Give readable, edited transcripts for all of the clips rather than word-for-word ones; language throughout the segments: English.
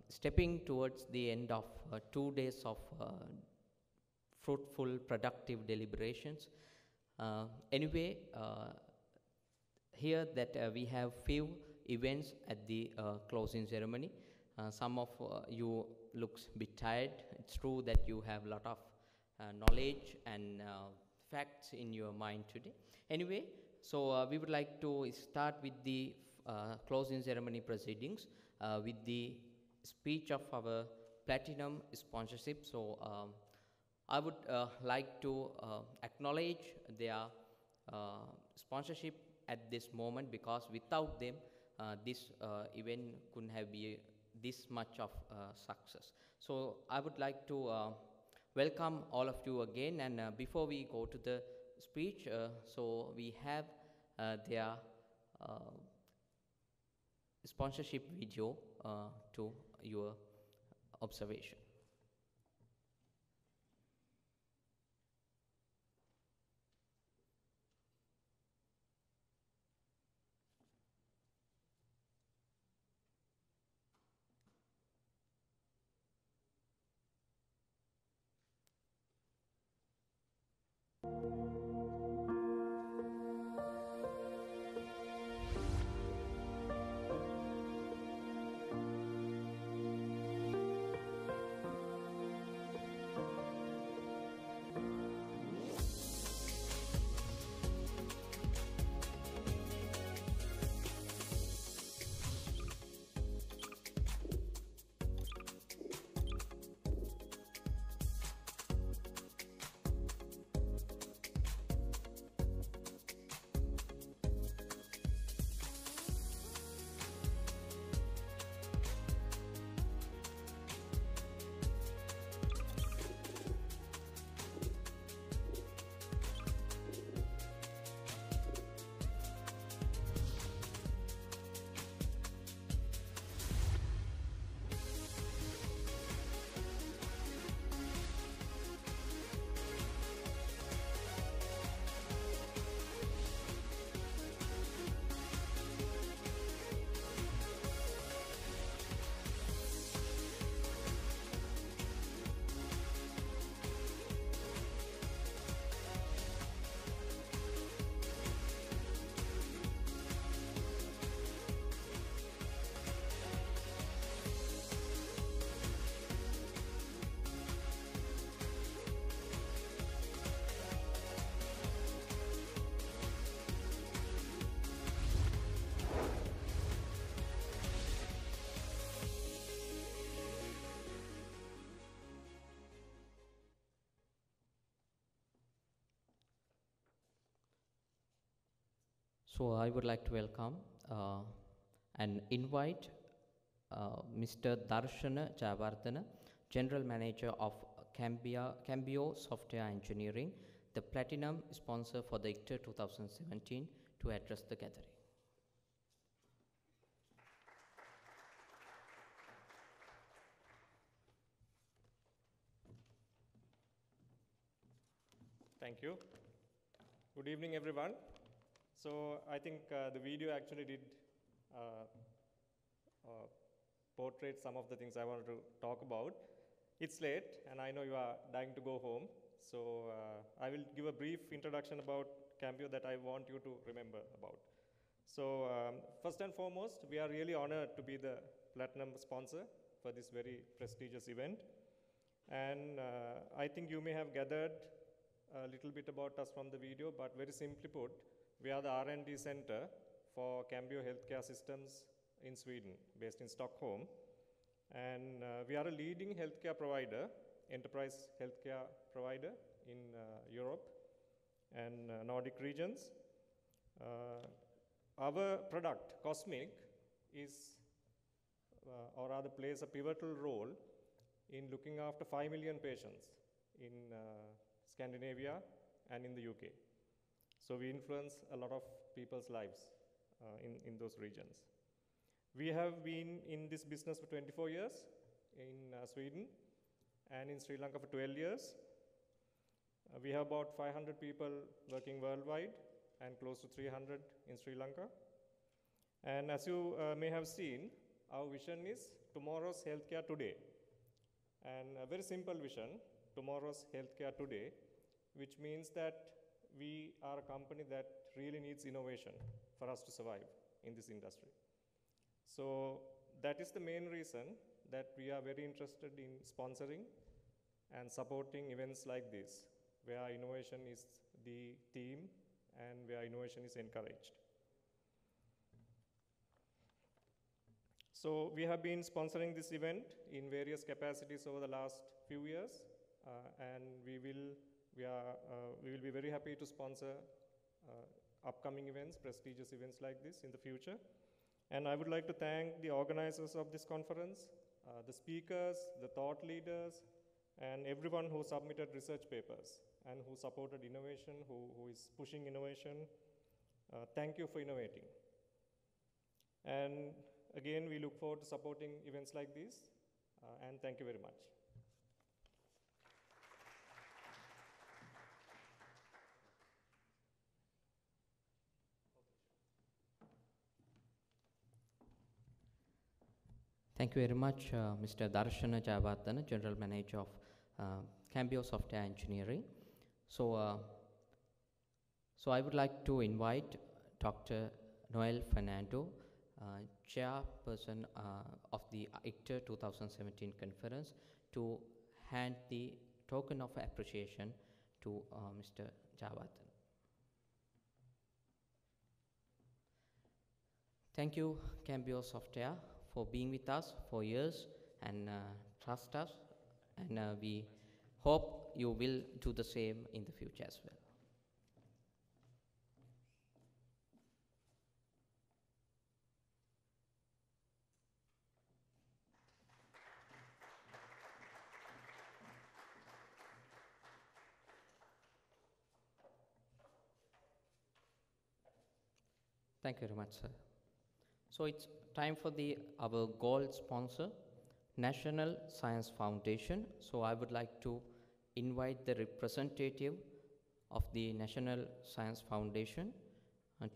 stepping towards the end of 2 days of fruitful, productive deliberations. Anyway, here that we have few events at the closing ceremony. Some of you looks a bit tired. It's true that you have a lot of knowledge and facts in your mind today. Anyway, so we would like to start with the closing ceremony proceedings with the speech of our platinum sponsorship. So I would like to acknowledge their sponsorship at this moment, because without them this event couldn't have been this much of success. So I would like to welcome all of you again, and before we go to the speech, so we have their sponsorship video to your observation. So I would like to welcome and invite Mr. Darshana Javardhana, General Manager of Cambio Software Engineering, the Platinum sponsor for the ICTer 2017, to address the gathering. Thank you. Good evening, everyone. So I think the video actually did portray some of the things I wanted to talk about. It's late, and I know you are dying to go home. So I will give a brief introduction about Cambio that I want you to remember about. So first and foremost, we are really honored to be the platinum sponsor for this very prestigious event. And I think you may have gathered a little bit about us from the video, but very simply put, we are the R&D center for Cambio healthcare systems in Sweden, based in Stockholm. And we are a leading healthcare provider, enterprise healthcare provider in Europe and Nordic regions. Our product, Cosmic, is, or rather plays a pivotal role in looking after 5 million patients in Scandinavia and in the UK. So we influence a lot of people's lives in those regions. We have been in this business for 24 years in Sweden, and in Sri Lanka for 12 years. We have about 500 people working worldwide and close to 300 in Sri Lanka. And as you may have seen, our vision is tomorrow's healthcare today. And a very simple vision, tomorrow's healthcare today, which means that we are a company that really needs innovation for us to survive in this industry. So that is the main reason that we are very interested in sponsoring and supporting events like this, where innovation is the theme and where innovation is encouraged. So we have been sponsoring this event in various capacities over the last few years, and we will be very happy to sponsor upcoming events, prestigious events like this in the future. And I would like to thank the organizers of this conference, the speakers, the thought leaders, and everyone who submitted research papers and who supported innovation, who is pushing innovation. Thank you for innovating. And again, we look forward to supporting events like this, and thank you very much. Thank you very much, Mr. Darshana Jayawardena, General Manager of Cambio Software Engineering. So I would like to invite Dr. Noel Fernando, Chairperson of the ICTer 2017 conference, to hand the token of appreciation to Mr. Jayawardena. Thank you, Cambio Software, for being with us for years and trust us, and we hope you will do the same in the future as well. Thank you very much, sir. So it's time for our gold sponsor, National Science Foundation. So I would like to invite the representative of the National Science Foundation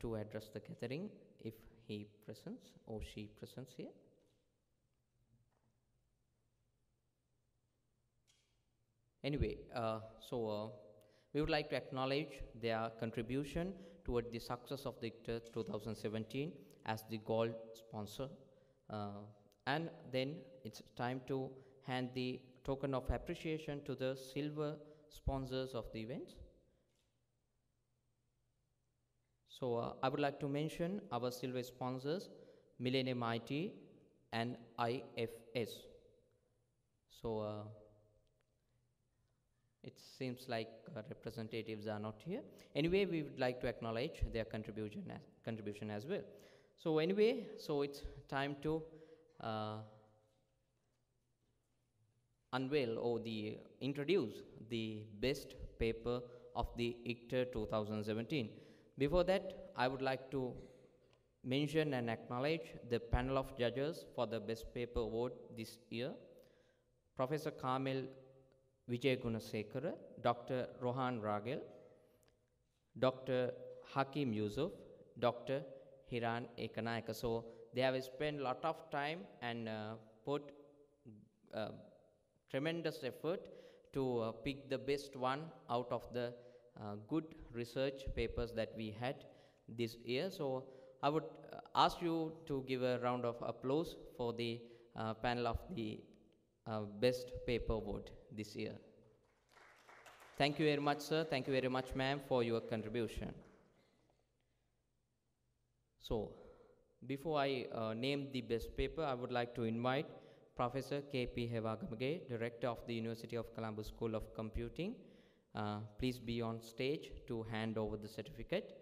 to address the gathering, if he presents or she presents here. Anyway, we would like to acknowledge their contribution toward the success of the ICTer 2017 as the gold sponsor. And then it's time to hand the token of appreciation to the silver sponsors of the event. So I would like to mention our silver sponsors, Millennium IT and IFS. So it seems like representatives are not here. Anyway, we would like to acknowledge their contribution as well. So anyway, so it's time to unveil or introduce the best paper of the ICTer 2017. Before that, I would like to mention and acknowledge the panel of judges for the best paper award this year: Professor Kamil Vijay Gunasekara, Dr. Rohan Ragel, Dr. Hakim Yusuf, Dr. Hiran Ekanayaka. So they have spent a lot of time and put tremendous effort to pick the best one out of the good research papers that we had this year. So I would ask you to give a round of applause for the panel of the best paper award this year. Thank you very much, sir. Thank you very much, ma'am, for your contribution. So before I name the best paper, I would like to invite Professor K.P. Hewagamage, Director of the University of Colombo School of Computing. Please be on stage to hand over the certificate.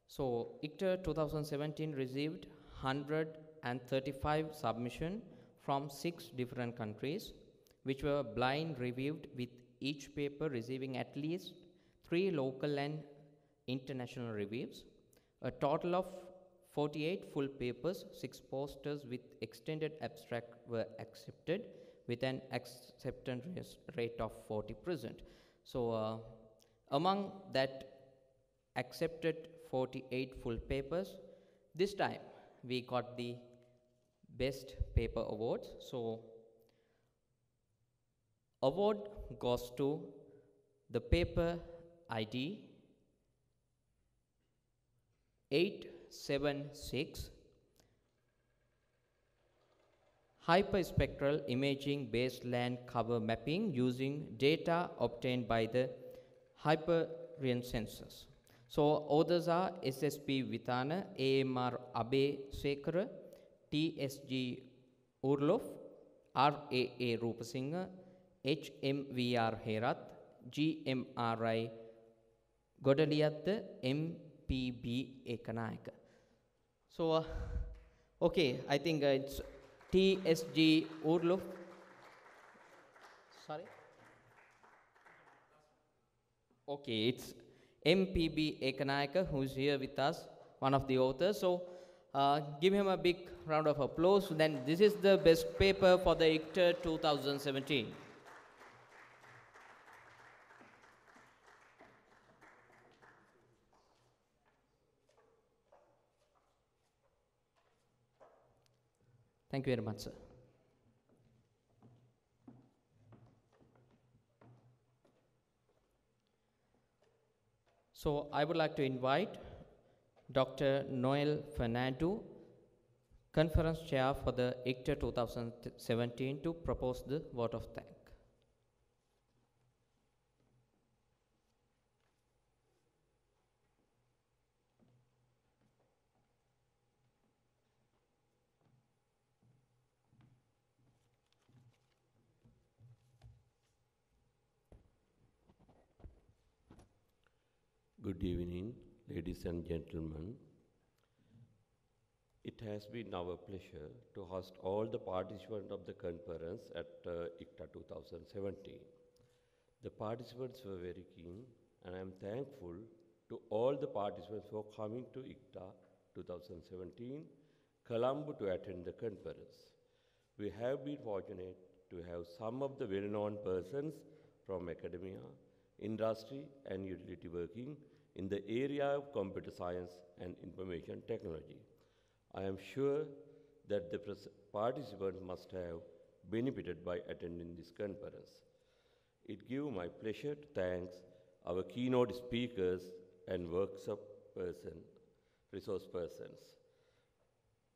So ICTer 2017 received 135 submissions from 6 different countries, which were blind reviewed, with each paper receiving at least 3 local and international reviews. A total of 48 full papers, 6 posters with extended abstract were accepted, with an acceptance rate of 40%. So among that accepted 48 full papers, this time we got the best paper awards. So award goes to the paper ID 876, hyperspectral imaging based land cover mapping using data obtained by the Hyperion sensors. So authors are SSP Vitana, AMR Abe Sekara, TSG Urlof, RAA Rupasinghe, HMVR Herath, GMRI Godaliyatta, MPB Ekanayaka. So, okay, I think it's TSG Urlof. Sorry? Okay, it's MPB Ekanayaka who is here with us, one of the authors. So, give him a big round of applause. Then this is the best paper for the ICTer 2017. Thank you very much, sir. So I would like to invite Dr. Noel Fernando, Conference Chair for the ICTer 2017, to propose the vote of thanks. Good evening, ladies and gentlemen. It has been our pleasure to host all the participants of the conference at ICTer 2017. The participants were very keen, and I am thankful to all the participants for coming to ICTer 2017, Colombo, to attend the conference. We have been fortunate to have some of the well-known persons from academia, industry, and utility working in the area of computer science and information technology. I am sure that the participants must have benefited by attending this conference. It gives my pleasure to thank our keynote speakers and workshop resource persons.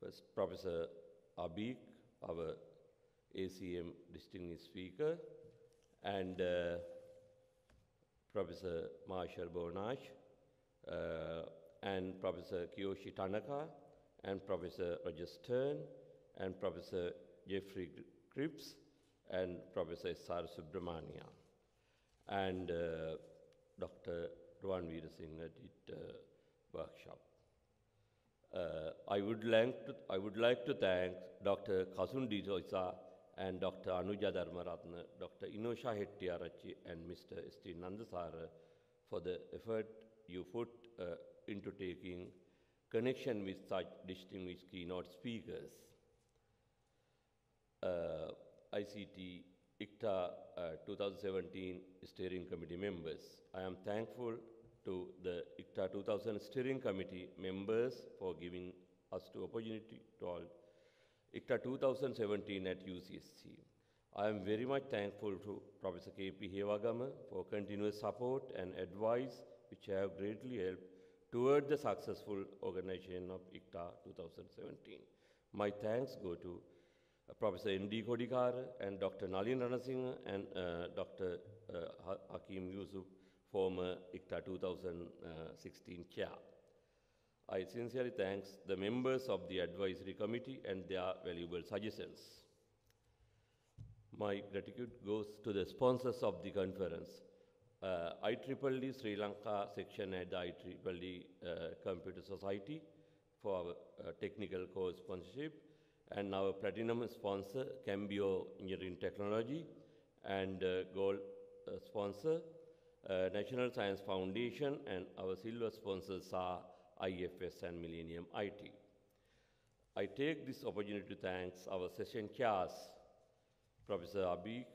First, Professor Abik, our ACM distinguished speaker, and Professor Marshall Bonash, and Professor Kiyoshi Tanaka, and Professor Roger Stern, and Professor Jeffrey Cripps, and Professor S.R. Subramania, and Dr. Ruwan Veerasinghe did workshop. I would like to thank Dr. Kasundi Joisa and Dr. Anuja Dharmaratna, Dr. Inosha Hettiarachchi, and Mr. S.T. Nandasara for the effort you put into taking connection with such distinguished keynote speakers. ICT ICTer 2017 Steering Committee members. I am thankful to the ICTer 2000 Steering Committee members for giving us the opportunity to hold ICTer 2017 at UCSC. I am very much thankful to Professor K.P. Hewagama for continuous support and advice which have greatly helped toward the successful organization of ICTer 2017. My thanks go to Professor N.D. Kodikara and Dr. Nalin Ranasinghe and Dr. Hakim Yusuf, former ICTer 2016 chair. I sincerely thank the members of the advisory committee and their valuable suggestions. My gratitude goes to the sponsors of the conference, IEEE Sri Lanka section at the IEEE Computer Society for our technical course sponsorship, and our platinum sponsor, Cambio Engineering Technology, and gold sponsor, National Science Foundation, and our silver sponsors are IFS and Millennium IT. I take this opportunity to thank our session chairs, Professor Abik,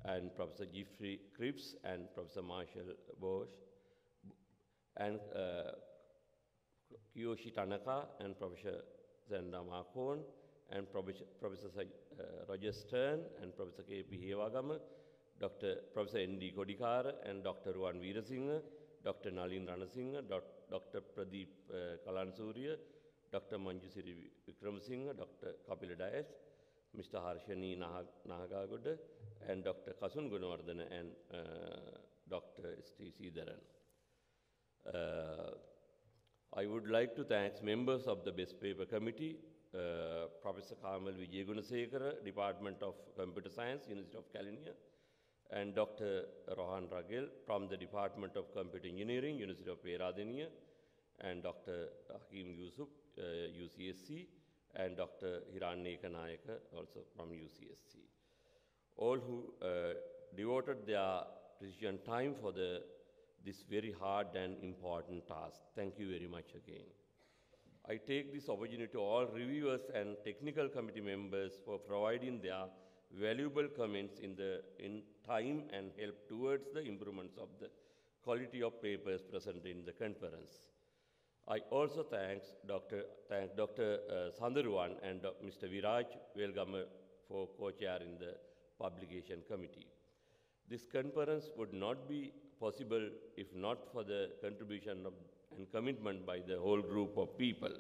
and Professor Jeffrey Cripps, and Professor Marshall Bosch, and Kiyoshi Tanaka, and Professor Zenda Marcon, and Professor Roger Stern, and Professor K.P. Hewagama, Professor N.D. Kodikara, and Dr. Ruwan Veerasinghe, Dr. Nalin Ranasinghe, Dr. Pradeep Kalansurya, Dr. Manjusiri Wickramasinghe, Dr. Kapila Dias, Mr. Harshani Nahagagoda, and Dr. Kasun Gunawardena, and Dr. S.T. Sridharan. I would like to thank members of the Best Paper Committee, Professor Kamal Vijayagunasekara, Department of Computer Science, University of California, and Dr. Rohan Ragel from the Department of Computer Engineering, University of Peradeniya, and Dr. Hakim Yusuf, UCSC, and Dr. Hiranyeka Nayaka, also from UCSC. All who devoted their precious time for this very hard and important task. Thank you very much again. I take this opportunity to all reviewers and technical committee members for providing their valuable comments in time and help towards the improvements of the quality of papers present in the conference. I also thank Dr. Sandaruwan and Mr. Viraj Velgama for co-chairing the publication committee. This conference would not be possible if not for the contribution and commitment by the whole group of people.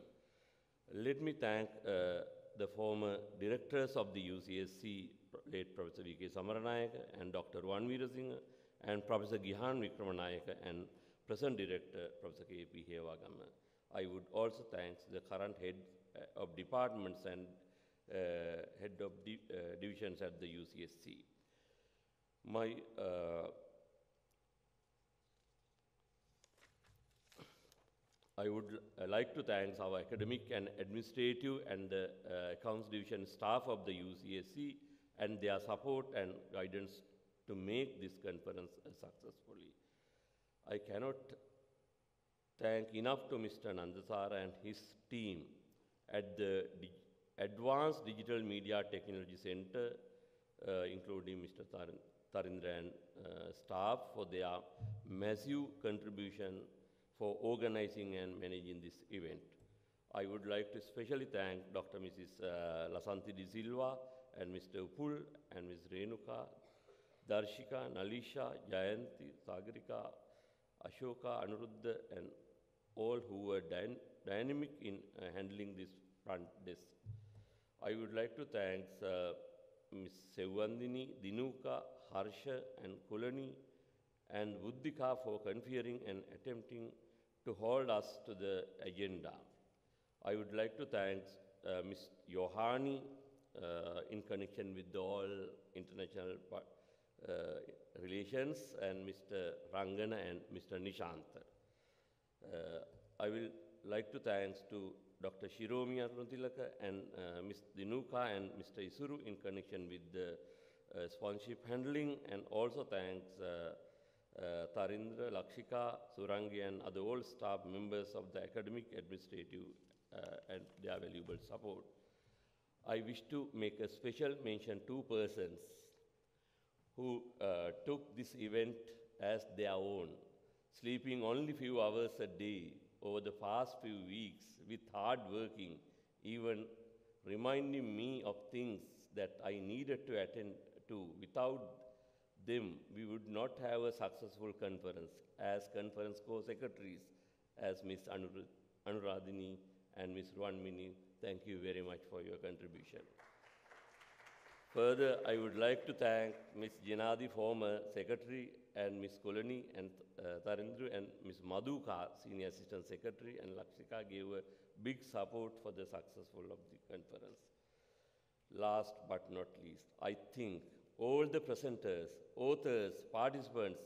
Let me thank the former directors of the UCSC, late Professor V.K. Samaranayaka and Dr. Ruwan Veerasinghe, and Professor Gihan Wickramanayaka and present director, Professor K.P. Hewagama. I would also thank the current head of departments and head of divisions at the UCSC. I would like to thank our academic and administrative and the accounts division staff of the UCSC and their support and guidance to make this conference successfully. I cannot thank enough to Mr. Nandasara and his team at the Advanced Digital Media Technology Center, including Mr. Tarindra and staff for their massive contribution for organizing and managing this event. I would like to especially thank Dr. Mrs. Lasanthi De Silva and Mr. Upul and Ms. Renuka, Darshika, Nalisha, Jayanti, Sagarika, Ashoka, Anuruddha, and all who were dynamic in handling this front desk. I would like to thank Ms. Sevandini, Dinuka, Harsha, and Kulani, and Buddhika for conferring and attempting to hold us to the agenda. I would like to thank Ms. Yohani in connection with all international relations, and Mr. Rangana and Mr. Nishant. I will like to thank to Dr. Shiromi Arunatilaka and Ms. Dinuka and Mr. Isuru in connection with the sponsorship handling, and also thanks Tarindra, Lakshika, Surangi, and other all staff members of the academic, administrative, and their valuable support. I wish to make a special mention to persons who took this event as their own, sleeping only few hours a day over the past few weeks with hard working, even reminding me of things that I needed to attend to. Without them, we would not have a successful conference. As conference co-secretaries, as Ms. Anuradhini and Ms. Ruwanmini, thank you very much for your contribution. Further, I would like to thank Ms. Janadi, former secretary, and Ms. Kulani and Tarindru, and Ms. Madhuka, senior assistant secretary, and Lakshika gave a big support for the successful of the conference. Last but not least, I think all the presenters, authors, participants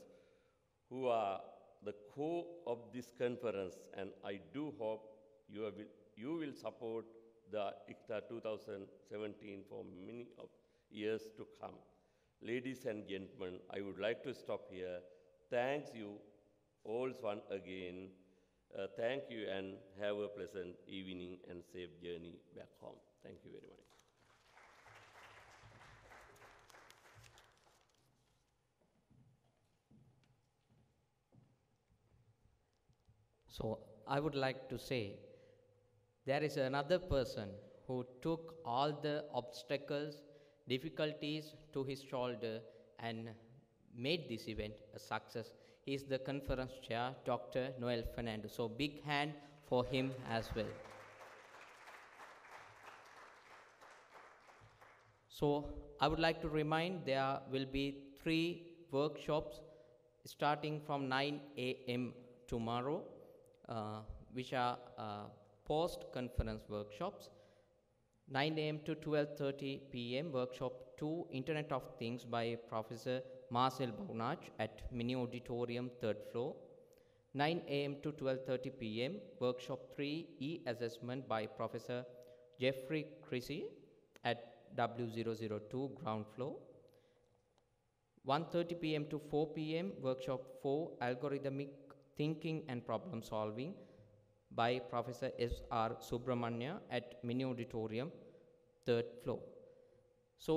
who are the core of this conference, and I do hope you will support the ICTer 2017 for many years to come. Ladies and gentlemen, I would like to stop here. Thanks you all once again. Thank you and have a pleasant evening and safe journey back home. Thank you very much. So I would like to say there is another person who took all the obstacles, difficulties to his shoulder and made this event a success. He is the conference chair, Dr. Noel Fernando. So big hand for him as well. So I would like to remind there will be 3 workshops starting from 9 a.m. tomorrow, which are post-conference workshops. 9 a.m. to 12:30 p.m. workshop 2, Internet of Things by Professor Marcel Baunach at Mini Auditorium, 3rd floor. 9 a.m. to 12:30 p.m. workshop 3, E-Assessment by Professor Jeffrey Chrissy at W002 ground floor. 1:30 p.m. to 4 p.m. workshop 4, Algorithmic Thinking and Problem Solving by Professor S.R. Subramanya at Mini Auditorium, 3rd floor. So,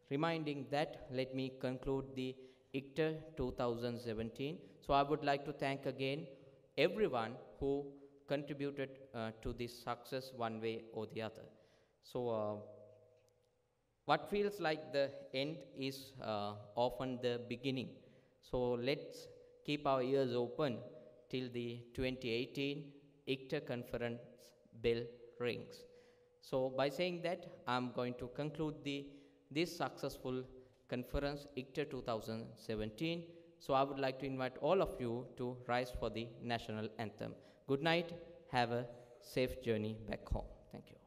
reminding that, let me conclude the ICTer 2017. So, I would like to thank again everyone who contributed to this success one way or the other. So, what feels like the end is often the beginning. So, let's keep our ears open till the 2018 ICTer conference bell rings. So by saying that, I'm going to conclude this successful conference ICTer 2017. So I would like to invite all of you to rise for the national anthem. Good night. Have a safe journey back home. Thank you.